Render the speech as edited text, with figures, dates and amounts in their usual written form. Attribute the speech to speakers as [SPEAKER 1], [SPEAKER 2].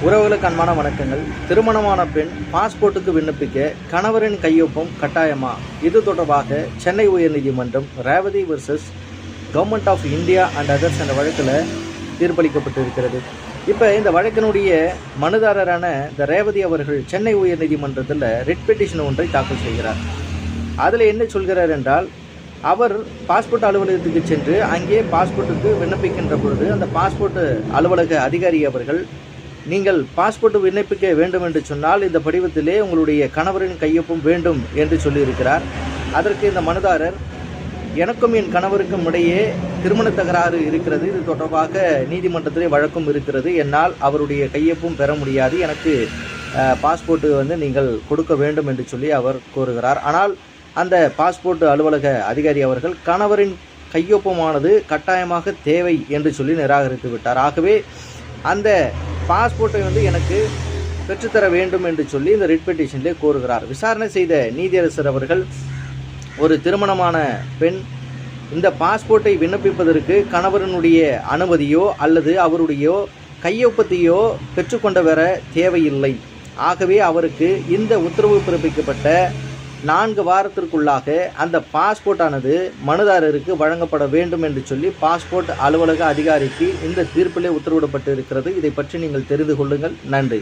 [SPEAKER 1] உறவுகளுக்கு அன்பான வணக்கங்கள். திருமணமான பெண் பாஸ்போர்ட்டுக்கு விண்ணப்பிக்க கணவரின் கையொப்பம் கட்டாயமா? இது தொடர்பாக சென்னை உயர்நீதிமன்றம் Revathi versus government of India and others என்ற வழக்கில் தீர்ப்பளிக்கப்பட்டிருக்கிறது. இப்போ இந்த வழக்கினுடைய மனுதாரரான இந்த ரேவதி அவர்கள் சென்னை உயர்நீதிமன்றத்தில் ரிட் பெட்டிஷன் ஒன்றை தாக்கல் செய்கிறார். அதில் என்ன சொல்கிறார் என்றால், அவர் பாஸ்போர்ட் அலுவலகத்துக்கு சென்று அங்கே பாஸ்போர்ட்டுக்கு விண்ணப்பிக்கின்ற பொழுது அந்த பாஸ்போர்ட் அலுவலக அதிகாரி அவர்கள், நீங்கள் பாஸ்போர்ட் விண்ணப்பிக்க வேண்டும் என்று சொன்னால் இந்த படிவத்திலே உங்களுடைய கணவரின் கையொப்பம் வேண்டும் என்று சொல்லியிருக்கிறார். அதற்கு இந்த மனுதாரர், எனக்கும் என் கணவருக்கும் இடையே திருமண தகராறு இருக்கிறது, இது தொடர்பாக நீதிமன்றத்திலே வழக்கும் இருக்கிறது, என்னால் அவருடைய கையொப்பம் பெற முடியாது, எனக்கு பாஸ்போர்ட்டு நீங்கள் கொடுக்க வேண்டும் என்று சொல்லி அவர் கோருகிறார். ஆனால் அந்த பாஸ்போர்ட் அலுவலக அதிகாரி அவர்கள் கணவரின் கையொப்பமானது கட்டாயமாக தேவை என்று சொல்லி நிராகரித்து விட்டார். ஆகவே அந்த பாஸ்போர்ட்டை எனக்கு பெற்றுத்தர வேண்டும் என்று சொல்லி இந்த ரிட் பெட்டிஷனிலே கோருகிறார். விசாரணை செய்த நீதியரசர் அவர்கள், ஒரு திருமணமான பெண் இந்த பாஸ்போர்ட்டை விண்ணப்பிப்பதற்கு கணவரனுடைய அனுமதியோ அல்லது அவருடைய கையொப்பத்தையோ பெற்றுக்கொண்டு வர தேவையில்லை. ஆகவே அவருக்கு இந்த உத்தரவு பிறப்பிக்கப்பட்ட 4 வாரத்திற்குள்ளாக அந்த பாஸ்போர்ட்டானது மனுதாரருக்கு வழங்கப்பட வேண்டும் என்று சொல்லி பாஸ்போர்ட் அலுவலக அதிகாரிக்கு இந்த தீர்ப்பிலே உத்தரவிடப்பட்டு இருக்கிறது. இதை பற்றி நீங்கள் தெரிந்து கொள்ளுங்கள். நன்றி.